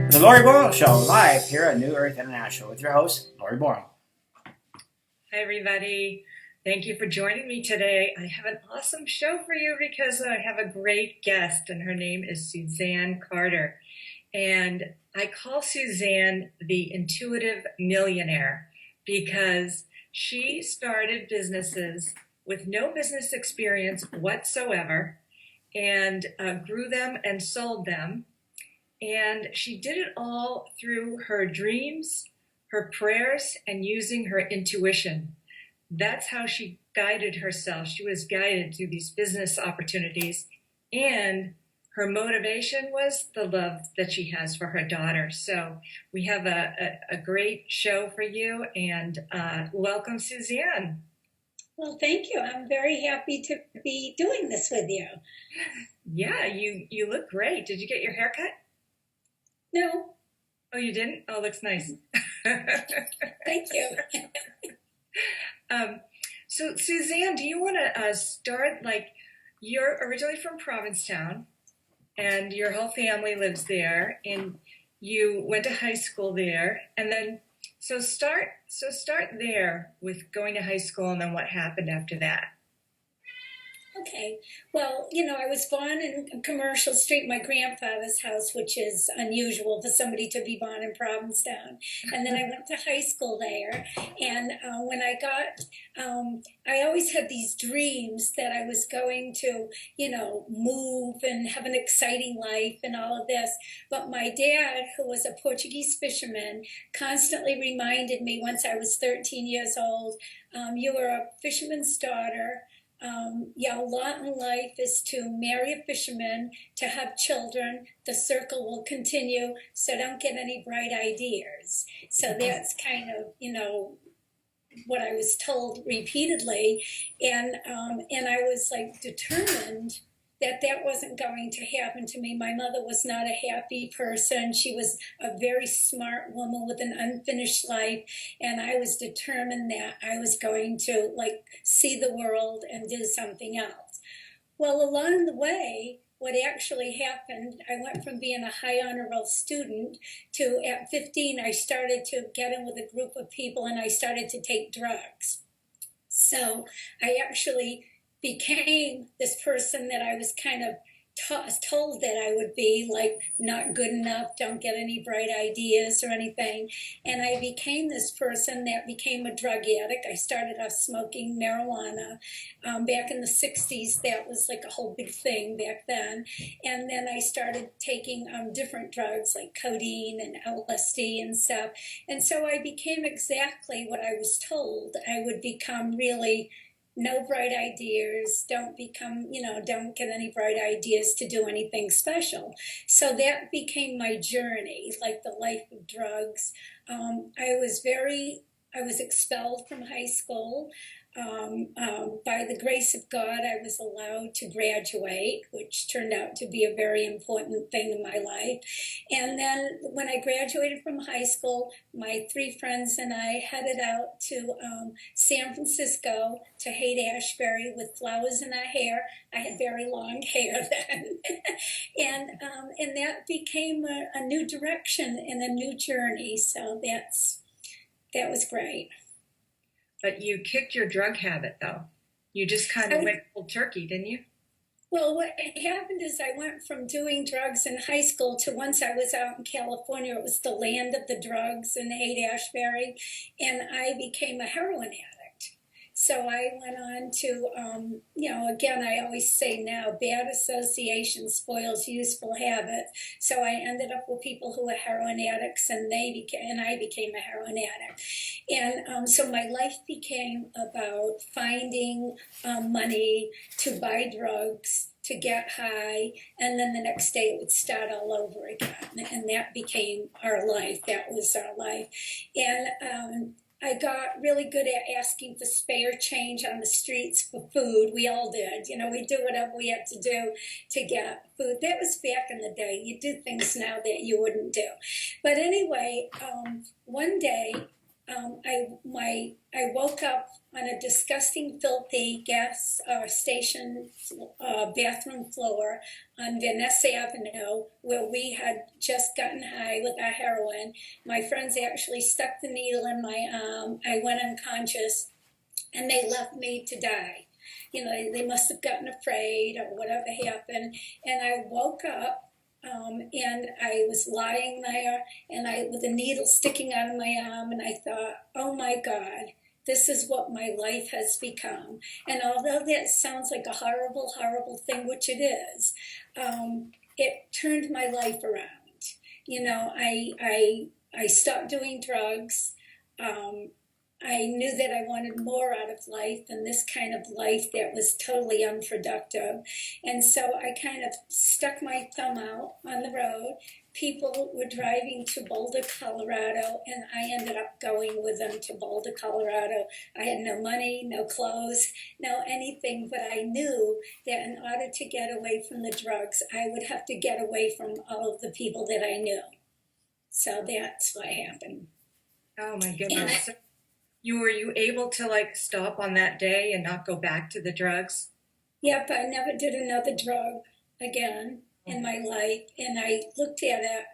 The Lori Boyle Show, live here at New Earth International with your host, Lori Boyle. Hi, everybody. Thank you for joining me today. I have an awesome show for you because I have a great guest, and her name is Suzanne Carter. And I call Suzanne the Intuitive Millionaire because she started businesses with no business experience whatsoever and grew them and sold them. And she did it all through her dreams, her prayers, and using her intuition. That's how she guided herself. She was guided through these business opportunities. And her motivation was the love that she has for her daughter. So we have a great show for you. And welcome, Suzanne. Well, thank you. I'm very happy to be doing this with you. Yeah, you look great. Did you get your hair cut? No. Oh, you didn't? Oh, looks nice. Thank you. So, Suzanne, do you want to start, you're originally from Provincetown, and your whole family lives there, and you went to high school there, and then, so start there with going to high school, and then what happened after that? Okay. Well, I was born in Commercial Street, my grandfather's house, which is unusual for somebody to be born in Provincetown. And then I went to high school there. And when I I always had these dreams that I was going to, move and have an exciting life and all of this. But my dad, who was a Portuguese fisherman, constantly reminded me once I was 13 years old, you were a fisherman's daughter. Your lot in life is to marry a fisherman, to have children. The circle will continue, so don't get any bright ideas. So that's kind of, what I was told repeatedly. And I was determined that wasn't going to happen to me. My mother was not a happy person. She was a very smart woman with an unfinished life. And I was determined that I was going to see the world and do something else. Well, along the way, what actually happened, I went from being a high honor roll student to at 15, I started to get in with a group of people and I started to take drugs. So I actually became this person that I was kind of told that I would be, not good enough, don't get any bright ideas or anything. And I became this person that became a drug addict. I started off smoking marijuana. Back in the 60s, that was a whole big thing back then. And then I started taking different drugs like codeine and LSD and stuff. And so I became exactly what I was told I would become. Really no bright ideas, don't get any bright ideas to do anything special. So that became my journey, the life of drugs. I was expelled from high school. By the grace of God, I was allowed to graduate, which turned out to be a very important thing in my life. And then when I graduated from high school, my three friends and I headed out to San Francisco to Haight-Ashbury with flowers in our hair. I had very long hair then. and that became a new direction and a new journey. So that was great. But you kicked your drug habit, though. You just kind of went cold turkey, didn't you? Well, what happened is I went from doing drugs in high school to once I was out in California, it was the land of the drugs in Haight-Ashbury, and I became a heroin addict. So I went on to, again, I always say now, bad association spoils useful habits. So I ended up with people who were heroin addicts, and I became a heroin addict. And so my life became about finding money to buy drugs, to get high, and then the next day it would start all over again. And that became our life. That was our life. And I got really good at asking for spare change on the streets for food. We all did. We do whatever we had to do to get food. That was back in the day. You do things now that you wouldn't do. But anyway, one day I woke up on a disgusting, filthy gas station bathroom floor on Van Ness Avenue, where we had just gotten high with our heroin. My friends actually stuck the needle in my arm. I went unconscious, and they left me to die. You know, they must have gotten afraid or whatever happened. And I woke up, and I was lying there, and with a needle sticking out of my arm, and I thought, oh my God, this is what my life has become. And although that sounds like a horrible, horrible thing, which it is, it turned my life around. You know, I stopped doing drugs. I knew that I wanted more out of life than this kind of life that was totally unproductive. And so I kind of stuck my thumb out on the road. People were driving to Boulder, Colorado, and I ended up going with them to Boulder, Colorado. I had no money, no clothes, no anything, but I knew that in order to get away from the drugs, I would have to get away from all of the people that I knew. So that's what happened. Oh my goodness. Were you able to like stop on that day and not go back to the drugs? Yep, I never did another drug again in my life. And I looked at it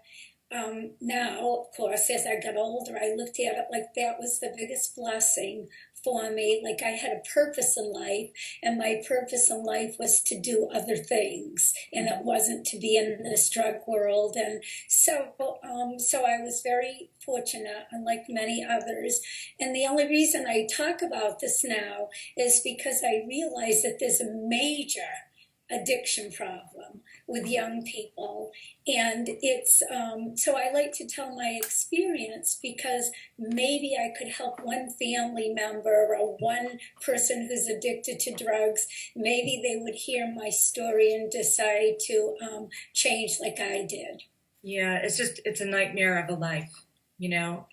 now, of course, as I got older, I looked at it like that was the biggest blessing for me. Like I had a purpose in life, and my purpose in life was to do other things, and it wasn't to be in this drug world. And so I was very fortunate, unlike many others. And the only reason I talk about this now is because I realize that there's a major addiction problem with young people, and it's so I like to tell my experience, because maybe I could help one family member or one person who's addicted to drugs. Maybe they would hear my story and decide to change like I did. Yeah, it's a nightmare of a life. You know,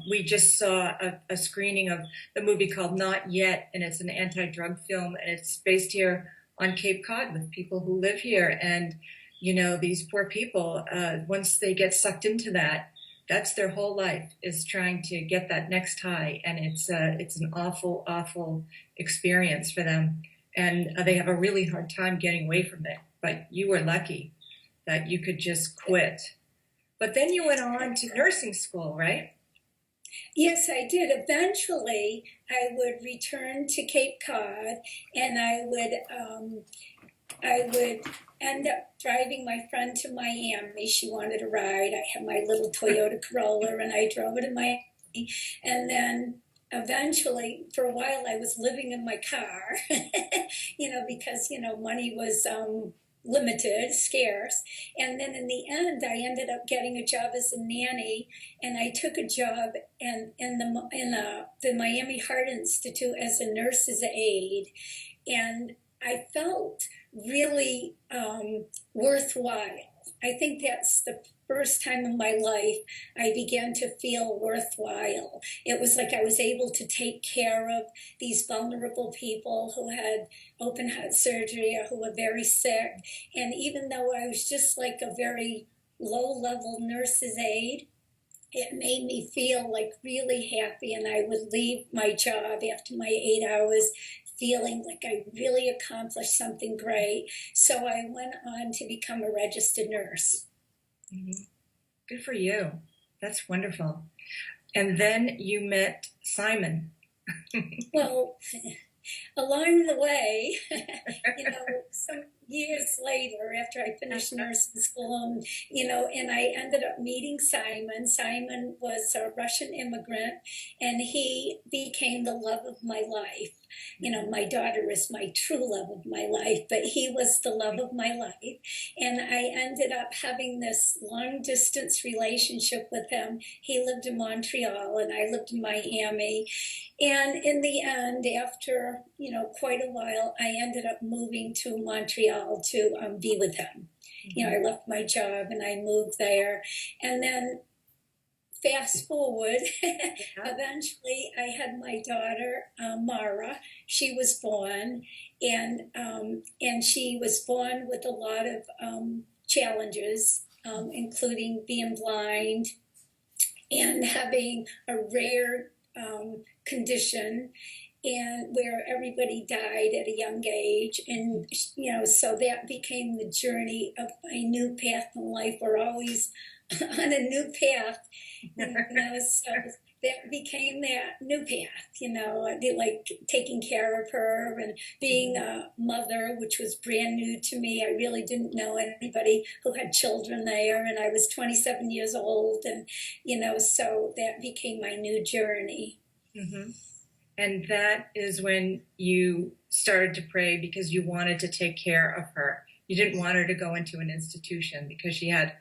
we just saw a screening of the movie called Not Yet, and it's an anti-drug film, and it's based here on Cape Cod with people who live here. And, you know, these poor people, once they get sucked into that, that's their whole life, is trying to get that next high. And it's an awful, awful experience for them. And they have a really hard time getting away from it. But you were lucky that you could just quit. But then you went on to nursing school, right? Yes, I did. Eventually, I would return to Cape Cod, and I would end up driving my friend to Miami. She wanted a ride. I had my little Toyota Corolla, and I drove her to Miami. And then eventually, for a while, I was living in my car, because, money was limited, scarce. And then in the end, I ended up getting a job as a nanny, and I took a job in the Miami Heart Institute as a nurse's aide. And I felt really worthwhile. I think that's the first time in my life I began to feel worthwhile. It was like I was able to take care of these vulnerable people who had open heart surgery or who were very sick. And even though I was just like a very low-level nurse's aide, it made me feel like really happy, and I would leave my job after my 8 hours feeling like I really accomplished something great. So I went on to become a registered nurse. Mm-hmm. Good for you. That's wonderful. And then you met Simon. Well, along the way, some years later, after I finished nursing school, and I ended up meeting Simon. Simon was a Russian immigrant, and he became the love of my life. My daughter is my true love of my life, but he was the love of my life. And I ended up having this long distance relationship with him. He lived in Montreal and I lived in Miami. And in the end, after, quite a while, I ended up moving to Montreal to be with him. Mm-hmm. I left my job and I moved there. And then fast forward, eventually I had my daughter, Mara. She was born, and she was born with a lot of challenges, including being blind and having a rare condition, and where everybody died at a young age. And, so that became the journey of my new path in life. We're always on a new path, so that became that new path, like taking care of her and being a mother, which was brand new to me. I really didn't know anybody who had children there, and I was 27 years old, and, so that became my new journey. Mm-hmm. And that is when you started to pray because you wanted to take care of her. You didn't want her to go into an institution because she had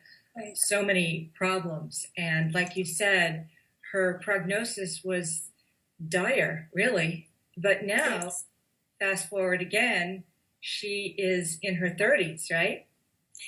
so many problems. And like you said, her prognosis was dire, really. But now, Yes. fast forward again, she is in her 30s, right?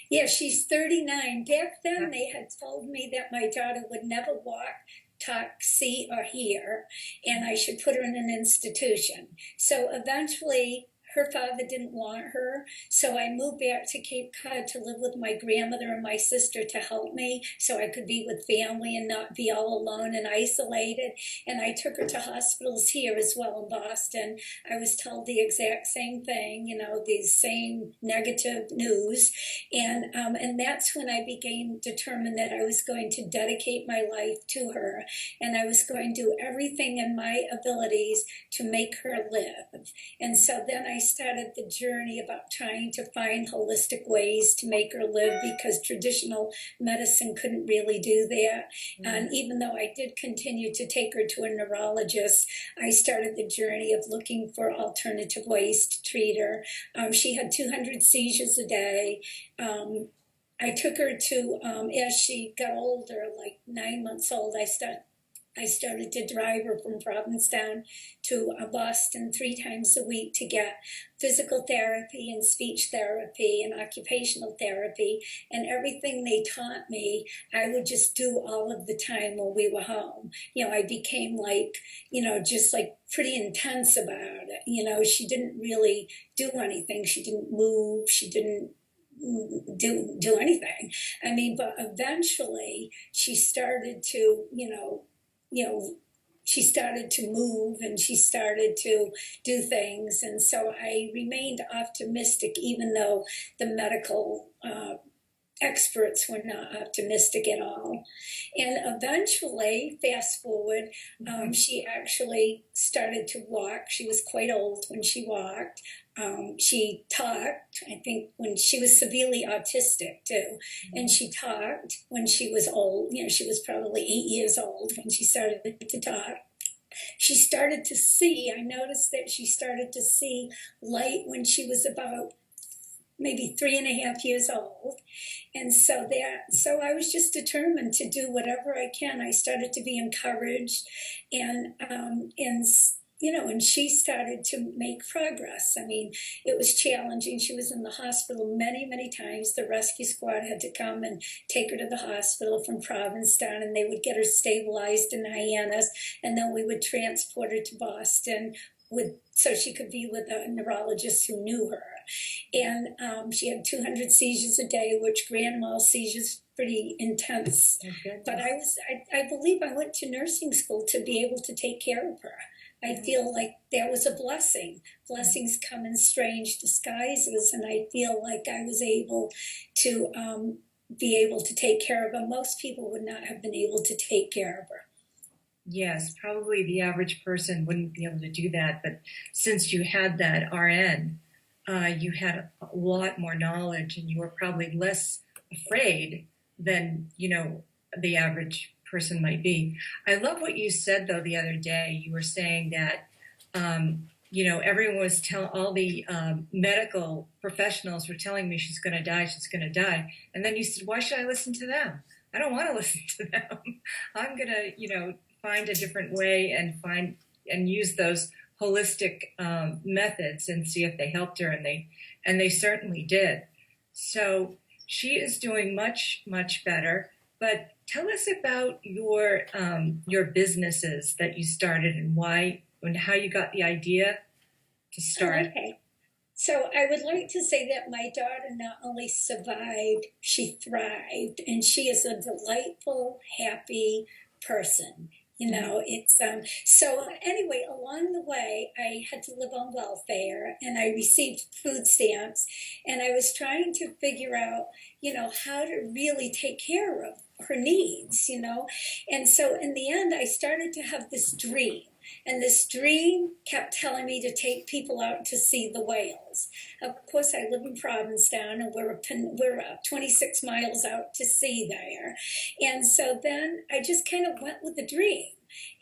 Yeah, she's 39. Back then, they had told me that my daughter would never walk, talk, see, or hear, and I should put her in an institution. So eventually, her father didn't want her, so I moved back to Cape Cod to live with my grandmother and my sister to help me so I could be with family and not be all alone and isolated. And I took her to hospitals here as well in Boston. I was told the exact same thing, the same negative news. And that's when I became determined that I was going to dedicate my life to her, and I was going to do everything in my abilities to make her live. And so then I started the journey about trying to find holistic ways to make her live, because traditional medicine couldn't really do that. And even though I did continue to take her to a neurologist, I started the journey of looking for alternative ways to treat her. She had 200 seizures a day. I took her to, as she got older, like 9 months old, I started to drive her from Provincetown to Boston 3 times a week to get physical therapy and speech therapy and occupational therapy, and everything they taught me, I would just do all of the time when we were home. I became just like pretty intense about it. She didn't really do anything. She didn't move. She didn't do anything. But eventually she started to, she started to move and she started to do things. And so I remained optimistic, even though the medical experts were not optimistic at all. And eventually, fast forward, she actually started to walk. She was quite old when she walked. She talked, I think, when she was severely autistic too. And she talked when she was old. She was probably 8 years old when she started to talk. She started to see, I noticed that she started to see light when she was about maybe 3.5 years old. And so I was just determined to do whatever I can. I started to be encouraged, and she started to make progress. It was challenging. She was in the hospital many, many times. The rescue squad had to come and take her to the hospital from Provincetown, and they would get her stabilized in Hyannis, and then we would transport her to Boston so she could be with a neurologist who knew her. And she had 200 seizures a day, which grand mal seizures pretty intense. Okay. But I believe I went to nursing school to be able to take care of her. I feel like that was a blessing. Blessings come in strange disguises, and I feel like I was able to be able to take care of her. Most people would not have been able to take care of her. Yes, probably the average person wouldn't be able to do that. But since you had that RN, you had a lot more knowledge, and you were probably less afraid than, the average person might be. I love what you said, though, the other day. You were saying that, everyone was all the medical professionals were telling me she's going to die. And then you said, why should I listen to them? I don't want to listen to them. I'm going to, find a different way and use those holistic methods and see if they helped her, and they certainly did. So she is doing much, much better. But tell us about your businesses that you started and why and how you got the idea to start. Okay. So I would like to say that my daughter not only survived, she thrived, and she is a delightful, happy person. You know, it's so anyway, along the way, I had to live on welfare and I received food stamps, and I was trying to figure out, you know, how to really take care of her needs, you know. And so in the end, I started to have this dream. And this dream kept telling me to take people out to see the whales. Of course, I live in Provincetown, and we're 26 miles out to sea there. And so then I just kind of went with the dream.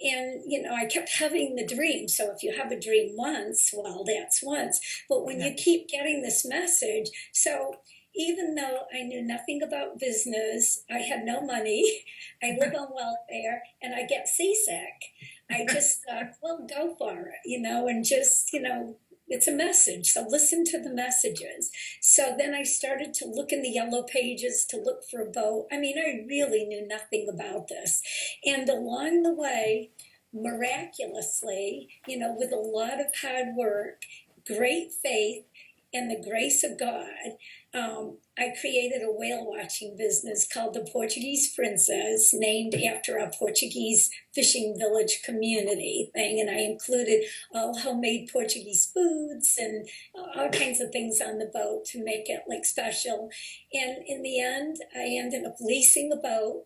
And, you know, I kept having the dream. So if you have a dream once, well, that's once. But when you keep getting this message, so even though I knew nothing about business, I had no money, I live on welfare, and I get seasick, I just thought, well, go for it, you know, and just, you know, it's a message. So listen to the messages. So then I started to look in the yellow pages to look for a boat. I mean, I really knew nothing about this. And along the way, miraculously, you know, with a lot of hard work, great faith, and the grace of God, I created a whale watching business called the Portuguese Princess, named after our Portuguese fishing village community thing. And I included all homemade Portuguese foods and all kinds of things on the boat to make it like special. And in the end, I ended up leasing a boat.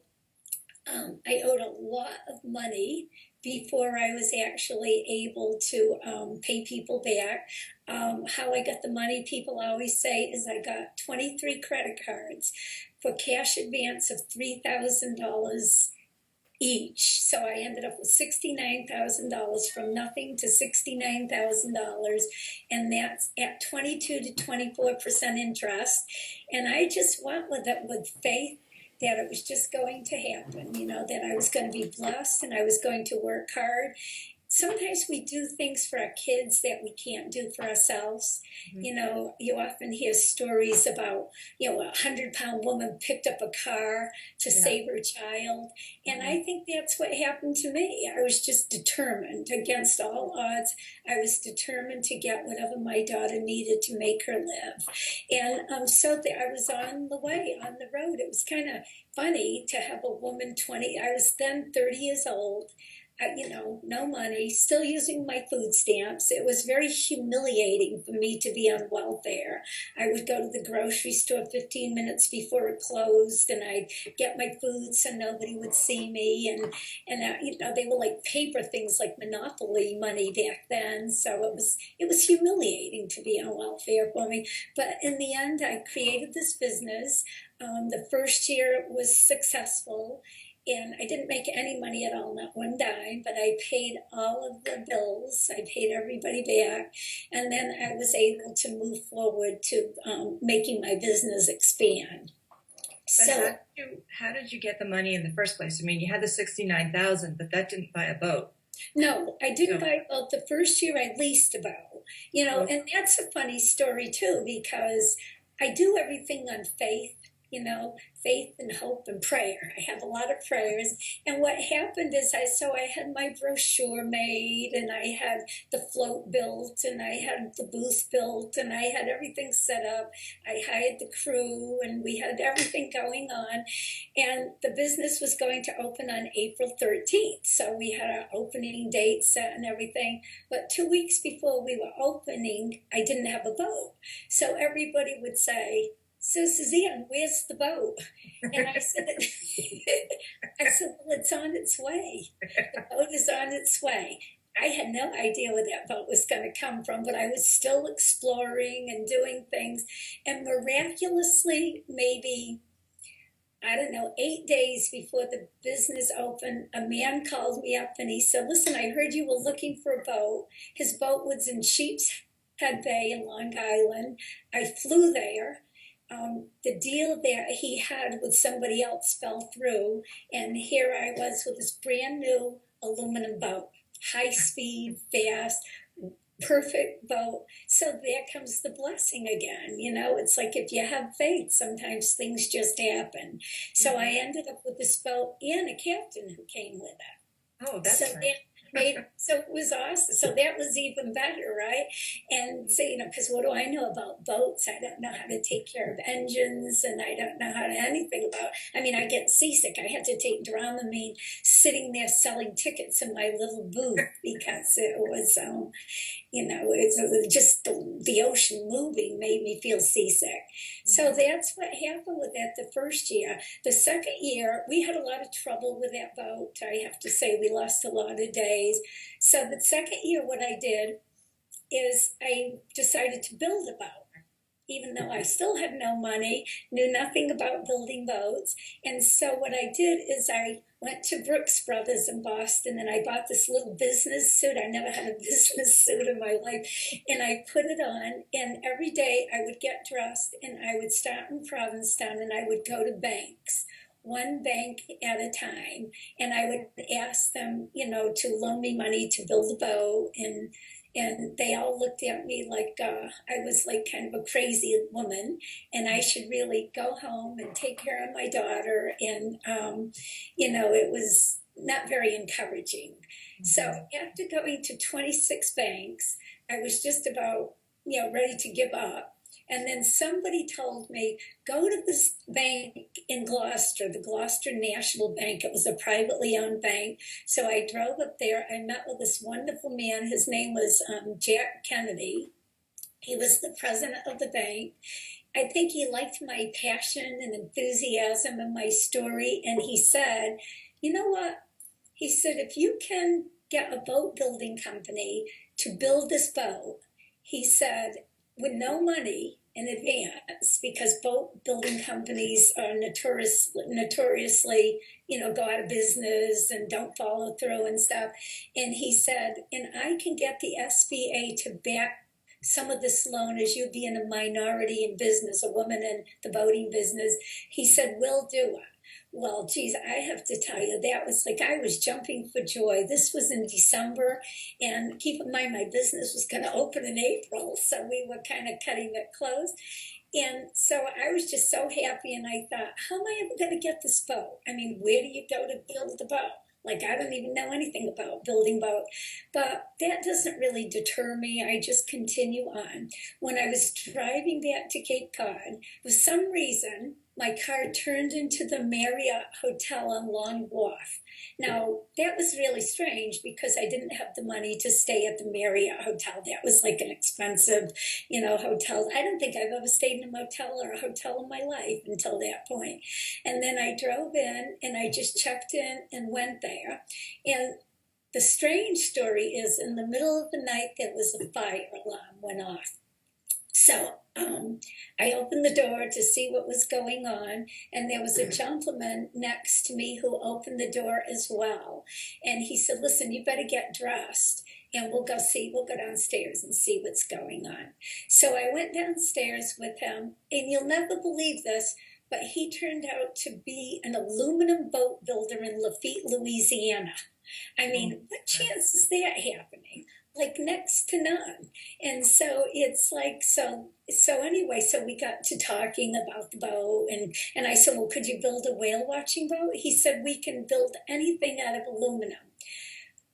I owed a lot of money before I was actually able to pay people back. How I got the money, people always say, is I got 23 credit cards for cash advance of $3,000 each. So I ended up with $69,000, from nothing to $69,000, and that's at 22 to 24% interest. And I just went with it with faith that it was just going to happen, you know, that I was going to be blessed and I was going to work hard. Sometimes we do things for our kids that we can't do for ourselves. Mm-hmm. You know, you often hear stories about, you know, a 100-pound woman picked up a car to save her child. And I think that's what happened to me. I was just determined against all odds. I was determined to get whatever my daughter needed to make her live. And so I was on the way, on the road. It was kind of funny to have a woman I was then 30 years old. You know, no money, still using my food stamps. It was very humiliating for me to be on welfare. I would go to the grocery store 15 minutes before it closed, and I'd get my food so nobody would see me. And you know, they were like paper things, like Monopoly money back then. So it was humiliating to be on welfare for me. But in the end, I created this business. The first year was successful. And I didn't make any money at all, not one dime, but I paid all of the bills. I paid everybody back. And then I was able to move forward to making my business expand. So how did you get the money in the first place? I mean, you had the $69,000, but that didn't buy a boat. No, I didn't buy a boat. The first year I leased a boat, you know, and that's a funny story too, because I do everything on faith. You know, faith and hope and prayer. I have a lot of prayers. And what happened is I had my brochure made, and I had the float built, and I had the booth built, and I had everything set up. I hired the crew, and we had everything going on. And the business was going to open on April 13th. So we had our opening date set and everything. But 2 weeks before we were opening, I didn't have a boat. So everybody would say, "So Suzanne, where's the boat?" And I said, well, it's on its way. The boat is on its way. I had no idea where that boat was going to come from, but I was still exploring and doing things. And miraculously, maybe, I don't know, 8 days before the business opened, a man called me up and he said, "Listen, I heard you were looking for a boat." His boat was in Sheepshead Bay in Long Island. I flew there. The deal that he had with somebody else fell through, and here I was with this brand new aluminum boat, high speed, fast, perfect boat. So there comes the blessing again. You know, it's like if you have faith, sometimes things just happen. So I ended up with this boat and a captain who came with it. Oh, that's right. So it was awesome. So that was even better, right? And so, you know, because what do I know about boats? I don't know how to take care of engines, and I don't know how to anything about. I mean, I get seasick. I had to take Dramamine sitting there selling tickets in my little booth because it was, just the ocean moving made me feel seasick. So that's what happened with that the first year. The second year, we had a lot of trouble with that boat. I have to say, we lost a lot of days. So the second year, what I did is I decided to build a boat, even though I still had no money, knew nothing about building boats. And so what I did is I went to Brooks Brothers in Boston and I bought this little business suit. I never had a business suit in my life. And I put it on, and every day I would get dressed and I would start in Provincetown and I would go to banks, one bank at a time. And I would ask them, to loan me money to build a boat. And they all looked at me like I was like kind of a crazy woman, and I should really go home and take care of my daughter. And, it was not very encouraging. Mm-hmm. So after going to 26 banks, I was just about, ready to give up. And then somebody told me, go to this bank in Gloucester, the Gloucester National Bank. It was a privately owned bank. So I drove up there. I met with this wonderful man. His name was Jack Kennedy. He was the president of the bank. I think he liked my passion and enthusiasm and my story. And he said, you know what? He said, if you can get a boat building company to build this boat, he said, with no money in advance, because boat building companies are notoriously, go out of business and don't follow through and stuff. And he said, and I can get the SBA to back some of this loan as you being a minority in business, a woman in the boating business. He said, we'll do it. Well, geez, I have to tell you, that was like I was jumping for joy. This was in December, and keep in mind my business was going to open in April, so we were kind of cutting it close. And so I was just so happy, and I thought, how am I ever going to get this boat? I mean, where do you go to build a boat? Like, I don't even know anything about building boat. But that doesn't really deter me. I just continue on. When I was driving back to Cape Cod, for some reason, my car turned into the Marriott Hotel on Long Wharf. Now, that was really strange because I didn't have the money to stay at the Marriott Hotel. That was like an expensive, hotel. I don't think I've ever stayed in a motel or a hotel in my life until that point. And then I drove in and I just checked in and went there. And the strange story is in the middle of the night, there was a fire alarm went off. So I opened the door to see what was going on, and there was a gentleman next to me who opened the door as well. And he said, listen, you better get dressed, and we'll go downstairs and see what's going on. So I went downstairs with him, and you'll never believe this, but he turned out to be an aluminum boat builder in Lafitte, Louisiana. I mean, what chance is that happening? Like next to none. And so it's like, so anyway, so we got to talking about the boat, and I said, well, could you build a whale watching boat? He said, we can build anything out of aluminum.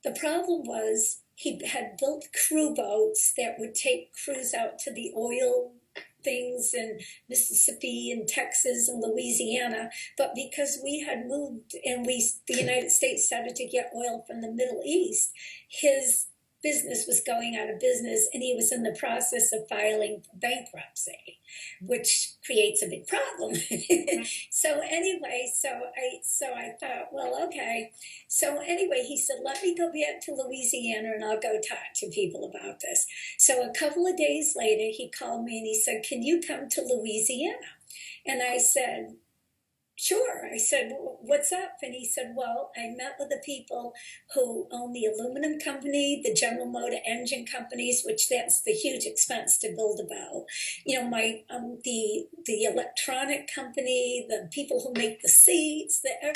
The problem was he had built crew boats that would take crews out to the oil things in Mississippi and Texas and Louisiana, but because we had moved and the United States started to get oil from the Middle East, his business was going out of business, and he was in the process of filing bankruptcy, which creates a big problem. So anyway, so I thought, well, okay. So anyway, he said, let me go back to Louisiana and I'll go talk to people about this. So a couple of days later, he called me and he said, can you come to Louisiana? And I said, sure. I said, well, what's up? And he said, well, I met with the people who own the aluminum company, the General Motor engine companies, which that's the huge expense to build a boat. The electronic company, the people who make the seats, I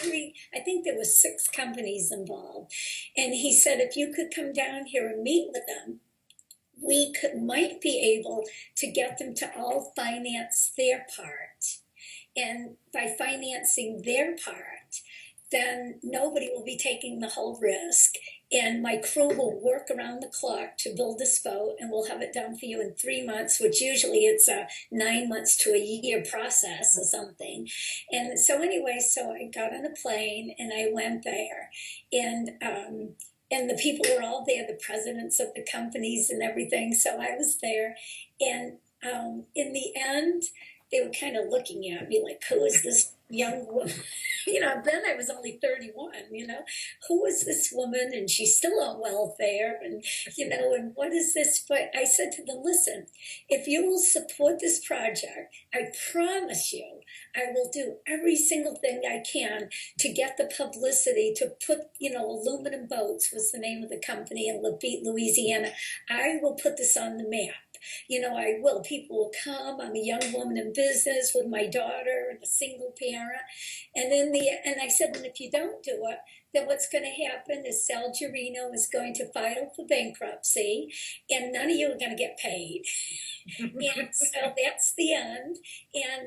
think there were 6 companies involved. And he said, if you could come down here and meet with them, we might be able to get them to all finance their part. And by financing their part, then nobody will be taking the whole risk. And my crew will work around the clock to build this boat, and we'll have it done for you in 3 months, which usually it's a 9 months to a year process or something. And so anyway, so I got on a plane and I went there, and the people were all there, the presidents of the companies and everything. So I was there, and in the end, they were kind of looking at me like, who is this young woman? Then I was only 31, who is this woman? And she's still on welfare, and what is this? But I said to them, listen, if you will support this project, I promise you, I will do every single thing I can to get the publicity to put, Aluminum Boats was the name of the company in Lafayette, Louisiana. I will put this on the map. I will. People will come. I'm a young woman in business with my daughter and a single parent. And I said, and if you don't do it, then what's going to happen is Sal Gerino is going to file for bankruptcy, and none of you are going to get paid. And so that's the end.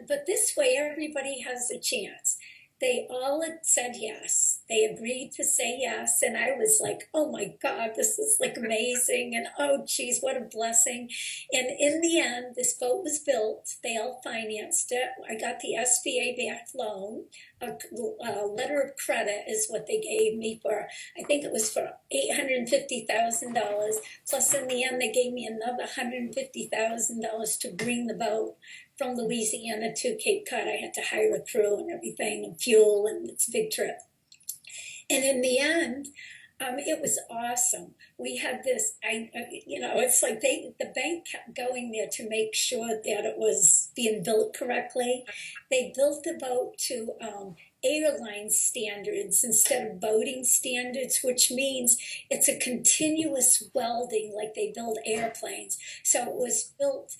But this way, everybody has a chance. They all had said yes. They agreed to say yes. And I was like, oh my God, this is like amazing. And oh geez, what a blessing. And in the end, this boat was built. They all financed it. I got the SBA backed loan. A letter of credit is what they gave me for, I think it was for $850,000. Plus in the end, they gave me another $150,000 to bring the boat from Louisiana to Cape Cod. I had to hire a crew and everything, and fuel, and it's a big trip. And in the end, it was awesome. We had this, it's like the bank kept going there to make sure that it was being built correctly. They built the boat to airline standards instead of boating standards, which means it's a continuous welding like they build airplanes. So it was built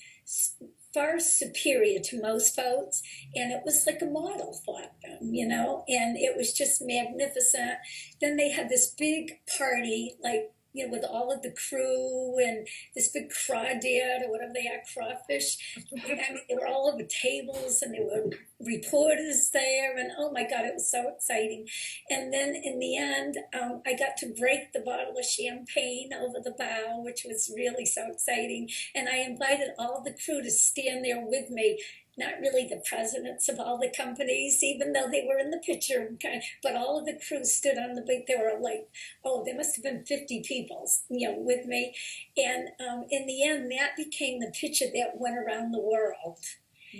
far superior to most boats, and it was like a model for them, and it was just magnificent. Then they had this big party, like, with all of the crew and this big crawdad or whatever they are, crawfish. I mean, they were all over tables, and there were reporters there, and oh my God, it was so exciting. And then in the end, I got to break the bottle of champagne over the bow, which was really so exciting. And I invited all the crew to stand there with me. Not really the presidents of all the companies, even though they were in the picture, but all of the crew stood on the big. There were like, there must have been 50 people, with me. And in the end, that became the picture that went around the world.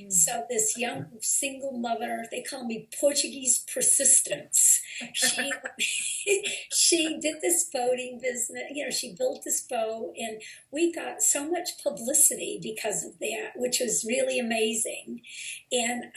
So this young single mother, they call me Portuguese persistence. She did this boating business. She built this boat, and we got so much publicity because of that, which was really amazing. And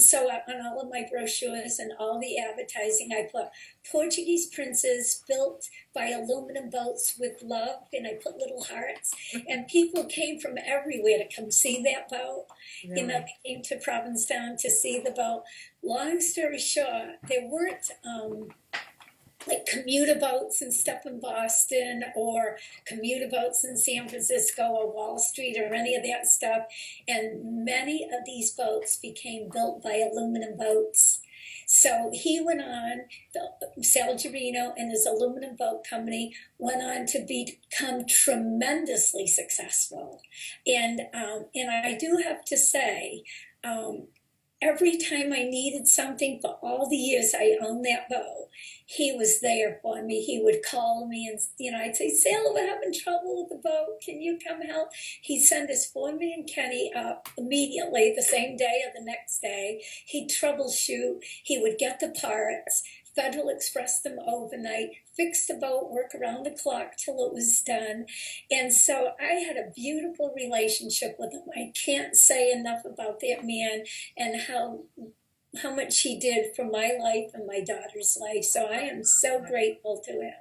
so on all of my brochures and all the advertising, I put Portuguese princess built by aluminum boats with love, and I put little hearts, and people came from everywhere to come see that boat. Really? They came to Provincetown to see the boat. Long story short, there weren't like commuter boats and stuff in Boston, or commuter boats in San Francisco or Wall Street or any of that stuff, and many of these boats became built by aluminum boats. So he went on, Sal Gerino and his aluminum boat company went on to become tremendously successful. And I do have to say, every time I needed something for all the years I owned that boat, he was there for me. He would call me and, I'd say, Sal, we're having trouble with the boat. Can you come help? He'd send us Foreman and Kenny up immediately the same day or the next day. He'd troubleshoot. He would get the parts. Federal Express them overnight, fix the boat, work around the clock till it was done. And so I had a beautiful relationship with him. I can't say enough about that man and how much he did for my life and my daughter's life. So I am so grateful to him.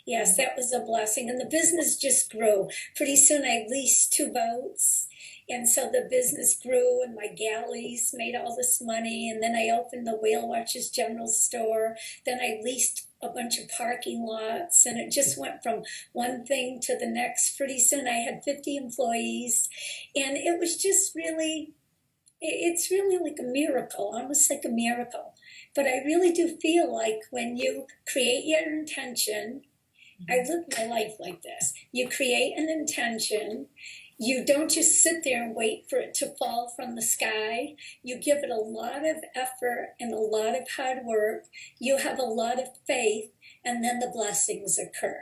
Yes, that was a blessing. And the business just grew. Pretty soon I leased 2 boats. And so the business grew, and my galleys made all this money. And then I opened the Whale Watchers General Store. Then I leased a bunch of parking lots, and it just went from one thing to the next. Pretty soon I had 50 employees, and it was just really, it's really like a miracle, almost like a miracle, But I really do feel like when you create your intention, I live my life like this. You create an intention. You don't just sit there and wait for it to fall from the sky. You give it a lot of effort and a lot of hard work. You have a lot of faith, and then the blessings occur.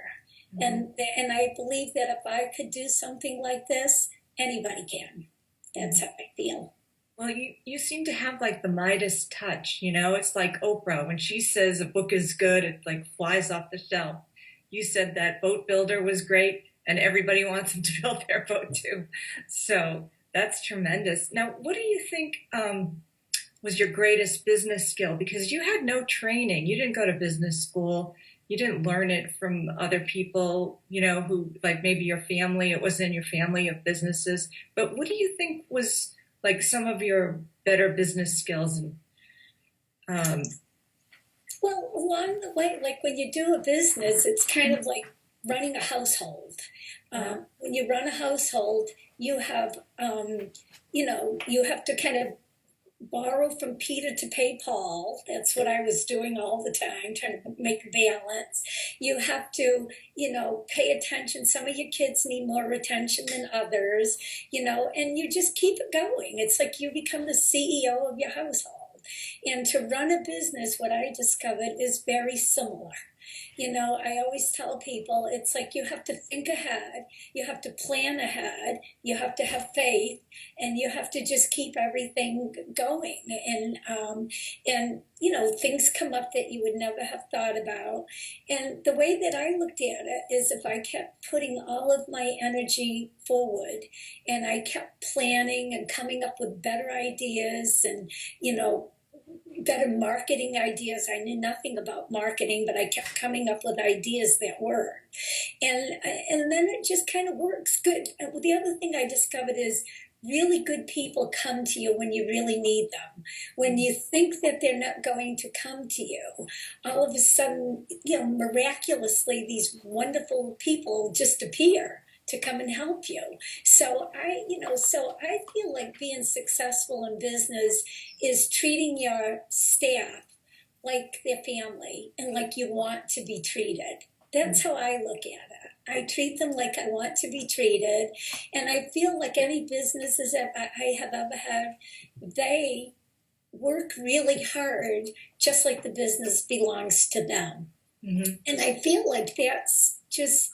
And I believe that if I could do something like this, anybody can. That's how I feel. Well, you seem to have like the Midas touch, you know? It's like Oprah. When she says a book is good, it like flies off the shelf. You said that Boat Builder was great, and everybody wants them to build their boat too. So that's tremendous. Now, what do you think was your greatest business skill? Because you had no training. You didn't go to business school. You didn't learn it from other people, you know, who like maybe your family, it was in your family of businesses. But what do you think was like some of your better business skills? And Well, along the way, like when you do a business, it's kind of like running a household. When you run a household, you have, you have to kind of borrow from Peter to pay Paul. That's what I was doing all the time, trying to make a balance. You have to, pay attention. Some of your kids need more attention than others, and you just keep it going. It's like you become the CEO of your household. And to run a business, what I discovered is very similar. I always tell people it's like you have to think ahead, you have to plan ahead, you have to have faith, and you have to just keep everything going. And things come up that you would never have thought about. And the way that I looked at it is if I kept putting all of my energy forward and I kept planning and coming up with better ideas and, better marketing ideas. I knew nothing about marketing, but I kept coming up with ideas that worked. And then it just kind of works good. And the other thing I discovered is really good people come to you when you really need them. When you think that they're not going to come to you, all of a sudden, miraculously, these wonderful people just appear to come and help you. So I feel like being successful in business is treating your staff like their family and like you want to be treated. That's how I look at it. I treat them like I want to be treated. And I feel like any businesses that I have ever had, they work really hard, just like the business belongs to them. Mm-hmm. And I feel like that's just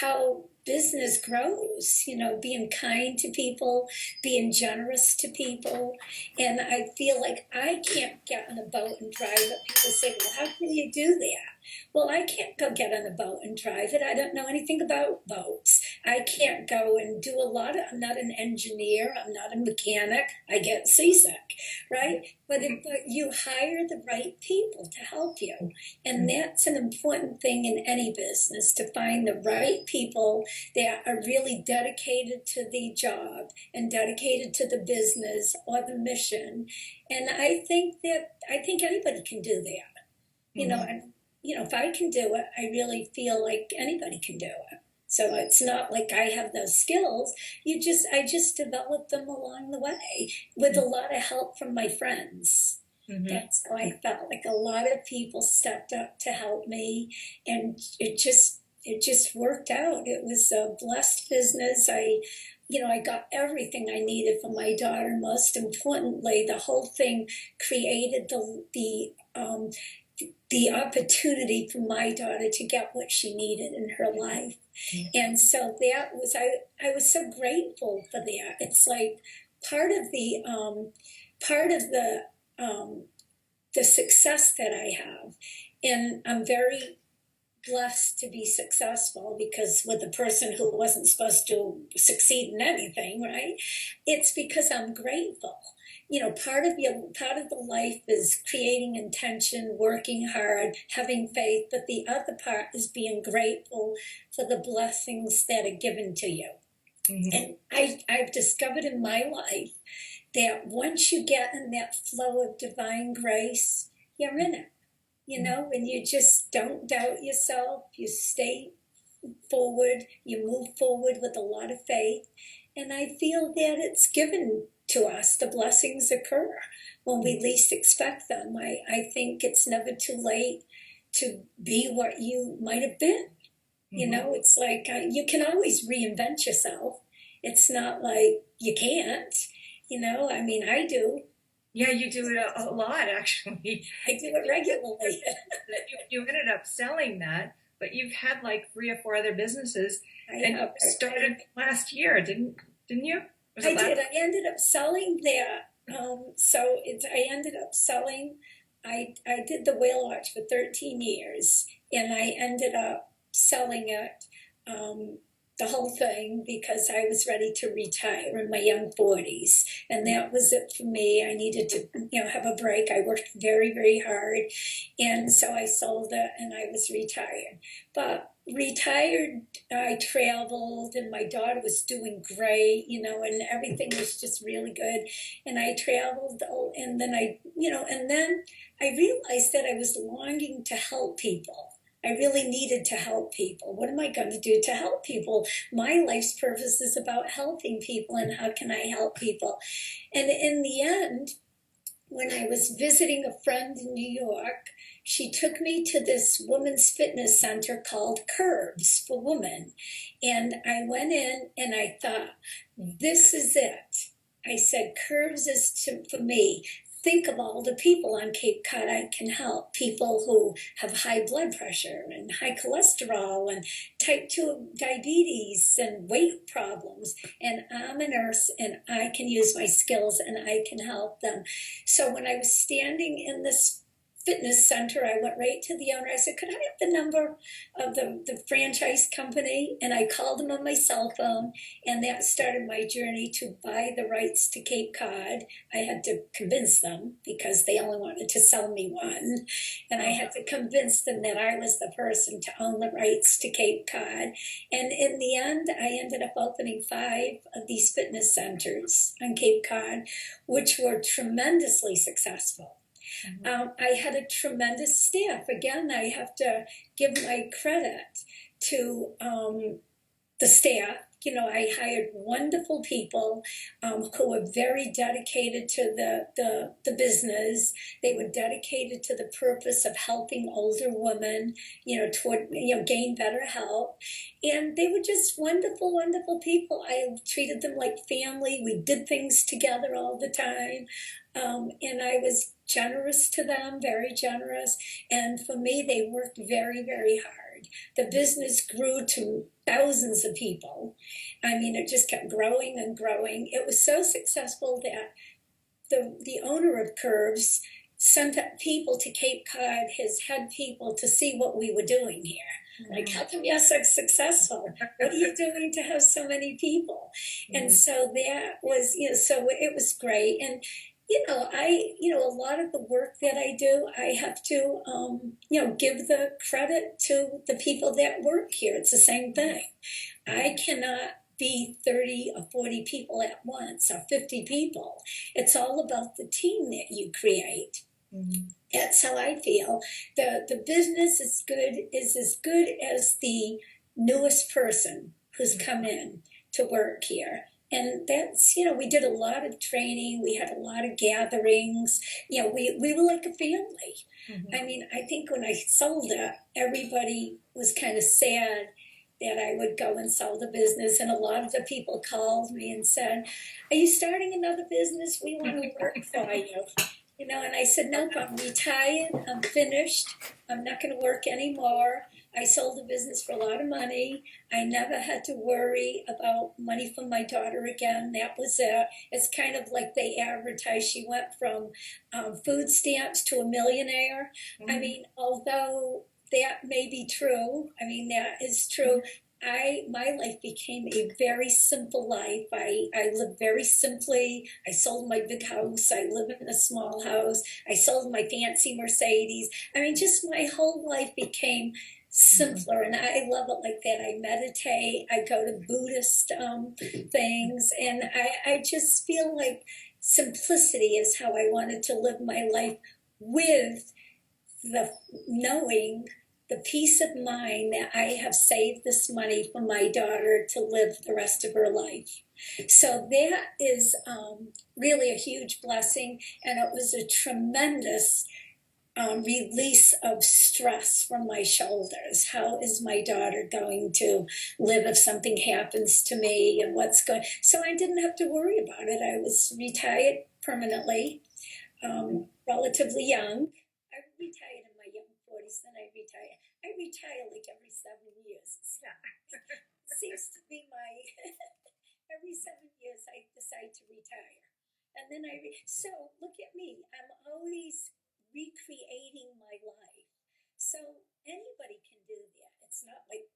how business grows, being kind to people, being generous to people. And I feel like I can't get on a boat and drive it. People say, well, how can you do that? Well, I can't go get on a boat and drive it. I don't know anything about boats. I can't go and do I'm not an engineer. I'm not a mechanic. I get seasick, right? But you hire the right people to help you. And that's an important thing in any business, to find the right people that are really dedicated to the job and dedicated to the business or the mission. And I think anybody can do that. If I can do it, I really feel like anybody can do it. So it's not like I have those skills. I just developed them along the way with a lot of help from my friends. Mm-hmm. That's how I felt. Like a lot of people stepped up to help me, and it just worked out. It was a blessed business. I got everything I needed for my daughter. Most importantly, the whole thing created the opportunity for my daughter to get what she needed in her life. Mm-hmm. And so that was, I was so grateful for that. It's like part of the success that I have. And I'm very blessed to be successful, because with a person who wasn't supposed to succeed in anything, right? It's because I'm grateful. Part of the life is creating intention, working hard, having faith, but the other part is being grateful for the blessings that are given to you. Mm-hmm. And I've discovered in my life that once you get in that flow of divine grace, you're in it. And you just don't doubt yourself, you stay forward, you move forward with a lot of faith. And I feel that it's given to us. The blessings occur when we least expect them. I think it's never too late to be what you might have been. You know, it's like you can always reinvent yourself. It's not like you can't, you know, I mean, I do. Yeah, you do it a lot, actually. I do it regularly. You ended up selling that, but you've had like 3 or 4 other businesses, and you started last year, didn't you? I did. I ended up selling that. I ended up selling. I did the whale watch for 13 years, and I ended up selling it, the whole thing, because I was ready to retire in my young 40s, and that was it for me. I needed to, you know, have a break. I worked very, very hard, and so I sold it, and I was retired. But retired, I traveled, and my daughter was doing great, you know, and everything was just really good. And I traveled, and then I realized that I was longing to help people. I really needed to help people. What am I going to do to help people? My life's purpose is about helping people, and how can I help people? And in the end, when I was visiting a friend in New York, she took me to this women's fitness center called Curves for Women. And I went in and I thought, this is it. I said, Curves is for me. Think of all the people on Cape Cod I can help. People who have high blood pressure and high cholesterol and type 2 diabetes and weight problems. And I'm a nurse, and I can use my skills, and I can help them. So when I was standing in this fitness center, I went right to the owner. I said, could I have the number of the franchise company? And I called them on my cell phone, and that started my journey to buy the rights to Cape Cod. I had to convince them, because they only wanted to sell me one, and I had to convince them that I was the person to own the rights to Cape Cod. And in the end, I ended up opening 5 of these fitness centers on Cape Cod, which were tremendously successful. I had a tremendous staff. Again, I have to give my credit to the staff. You know, I hired wonderful people who were very dedicated to the business. They were dedicated to the purpose of helping older women, you know, gain better health. And they were just wonderful, wonderful people. I treated them like family. We did things together all the time. And I was generous to them, very generous. And for me, they worked very, very hard. The business grew to thousands of people. I mean, it just kept growing and growing. It was so successful that the owner of Curves sent people to Cape Cod, his head people, to see what we were doing here. Like, how come you're so successful? What are you doing to have so many people? And so that was, you know, so it was great. And a lot of the work that I do, I have to, give the credit to the people that work here. It's the same thing. I cannot be 30 or 40 people at once, or 50 people. It's all about the team that you create. That's how I feel. The business is as good as the newest person who's come in to work here. And that's, we did a lot of training. We had a lot of gatherings. We were like a family. I mean, I think when I sold it, everybody was kind of sad that I would go and sell the business. And a lot of the people called me and said, are you starting another business? We want to work for you. And I said, nope, I'm retired. I'm finished. I'm not going to work anymore. I sold the business for a lot of money. I never had to worry about money from my daughter again. That was it. It's kind of like they advertised. She went from food stamps to a millionaire. I mean, although that may be true, that is true. My life became a very simple life. I lived very simply. I sold my big house. I live in a small house. I sold my fancy Mercedes. Just my whole life became simpler, and I love it like that. I meditate. I go to Buddhist things, and I just feel like simplicity is how I wanted to live my life, with the knowing the peace of mind that I have saved this money for my daughter to live the rest of her life. So that is really a huge blessing, and it was a tremendous release of stress from my shoulders. How is my daughter going to live if something happens to me, and what's going? So I didn't have to worry about it. I was retired permanently, relatively young. I retired in my young 40s, then I retired. I retire like every 7 years. It seems to be my every 7 years I decide to retire. And then so look at me. I'm always recreating my life. So anybody can do that. It's not like,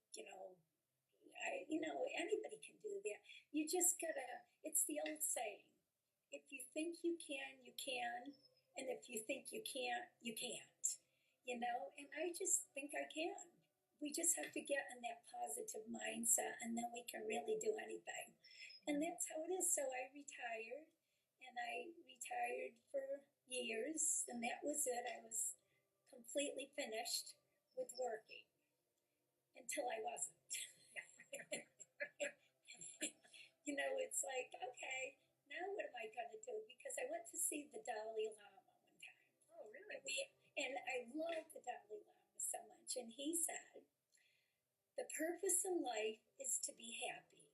anybody can do that. You just gotta, it's the old saying. If you think you can, you can. And if you think you can't, you can't. And I just think I can. We just have to get in that positive mindset, and then we can really do anything. And that's how it is. So I retired, and I retired for years, and that was it. I was completely finished with working until I wasn't. It's like, okay, now what am I going to do? Because I went to see the Dalai Lama one time. Oh, really? And I love the Dalai Lama so much. And he said, the purpose in life is to be happy.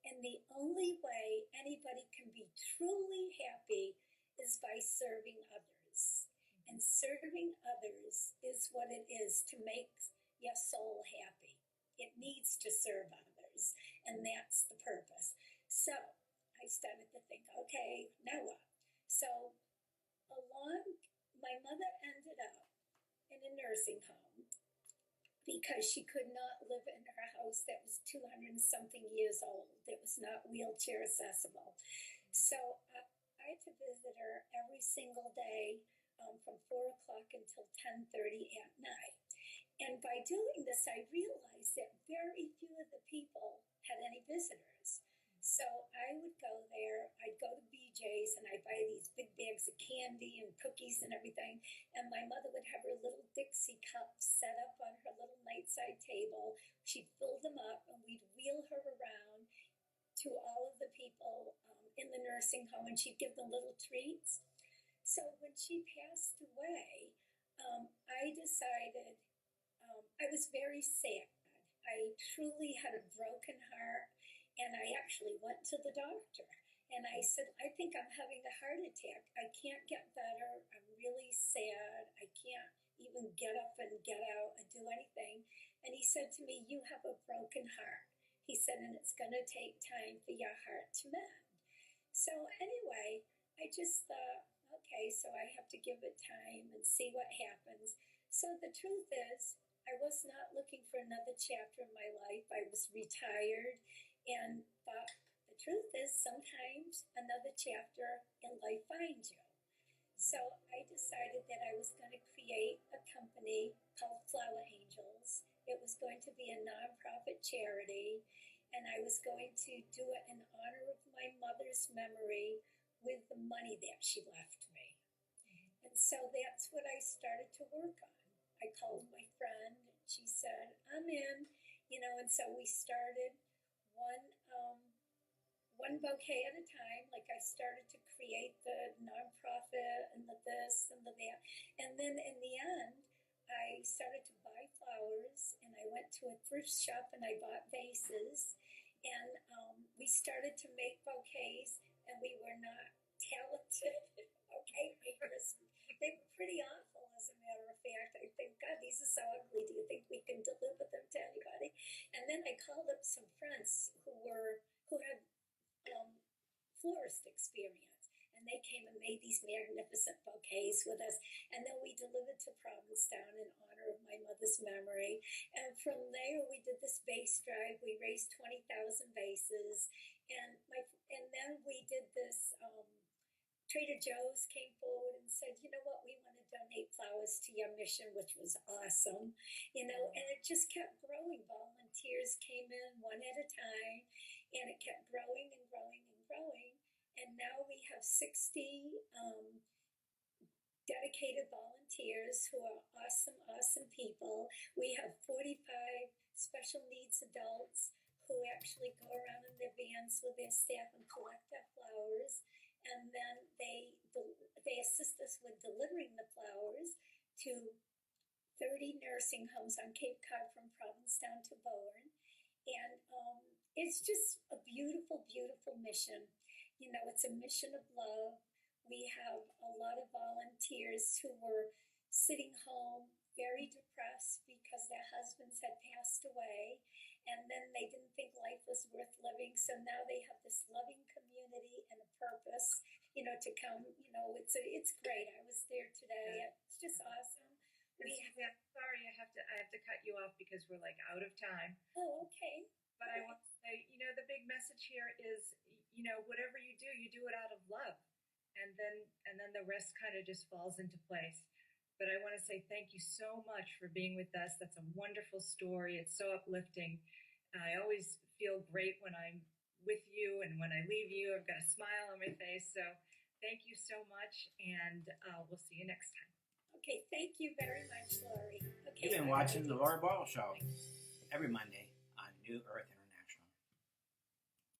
And the only way anybody can be truly happy is by serving others. And serving others is what it is to make your soul happy. It needs to serve others. And that's the purpose. So I started to think, okay, now what? So my mother ended up in a nursing home because she could not live in her house that was 200 and something years old. It was not wheelchair accessible. So I had to visit her every single day from 4 o'clock until 10:30 at night. And by doing this, I realized that very few of the people had any visitors. So I would go there, I'd go to BJ's, and I'd buy these big bags of candy and cookies and everything. And my mother would have her little Dixie cups set up on her little nightside table. She'd fill them up, and we'd wheel her around to all of the people in the nursing home, and she'd give them little treats. So when she passed away, I decided, I was very sad. I truly had a broken heart. And I actually went to the doctor, and I said, I think I'm having a heart attack. I can't get better. I'm really sad. I can't even get up and get out and do anything. And he said to me, you have a broken heart. He said, and it's going to take time for your heart to mend. So anyway, I just thought, okay, so I have to give it time and see what happens. So the truth is, I was not looking for another chapter in my life. I was retired. But the truth is, sometimes another chapter in life finds you. So I decided that I was going to create a company called Flower Angels. It was going to be a nonprofit charity, and I was going to do it in honor of my mother's memory with the money that she left me. And so that's what I started to work on. I called my friend, and she said, I'm in, and so we started one bouquet at a time. Like, I started to create the nonprofit and the this and the that. And then in the end, I started to buy flowers, and I went to a thrift shop and I bought vases. And we started to make bouquets, and we were not talented bouquet makers. They were pretty awful, as a matter of fact. I think, God, these are so ugly. Do you think we can deliver them to anybody? And then I called up some friends who had florist experience, and they came and made these magnificent bouquets with us. And then we delivered to Provincetown in honor of my mother's memory. And from there, we did this vase drive. We raised 20,000 vases, and then we did this. Trader Joe's came forward and said, you know what, we want to donate flowers to your mission, which was awesome, and it just kept growing. Volunteers came in one at a time, and it kept growing and growing and growing. And now we have 60 dedicated volunteers who are awesome, awesome people. We have 45 special needs adults who actually go around in their vans with their staff and collect their flowers. And then they assist us with delivering the flowers to 30 nursing homes on Cape Cod from Provincetown to Bowen. And it's just a beautiful, beautiful mission. You know, it's a mission of love. We have a lot of volunteers who were sitting home very depressed because their husbands had passed away, and then they didn't think life was worth living. So now they have this loving community and a purpose, you know, to come. You know, it's great. I was there today. It's just awesome. Suzanne, sorry, I have to cut you off because we're like out of time. Oh, okay. But I want to say, you know, the big message here is, you know, whatever you do it out of love, and then the rest kind of just falls into place. But I want to say thank you so much for being with us. That's a wonderful story. It's so uplifting. I always feel great when I'm with you, and when I leave you, I've got a smile on my face. So thank you so much, and we'll see you next time. Okay, thank you very much, Lori. Okay, You've been watching The Lori Boyle Show every Monday on New Earth International.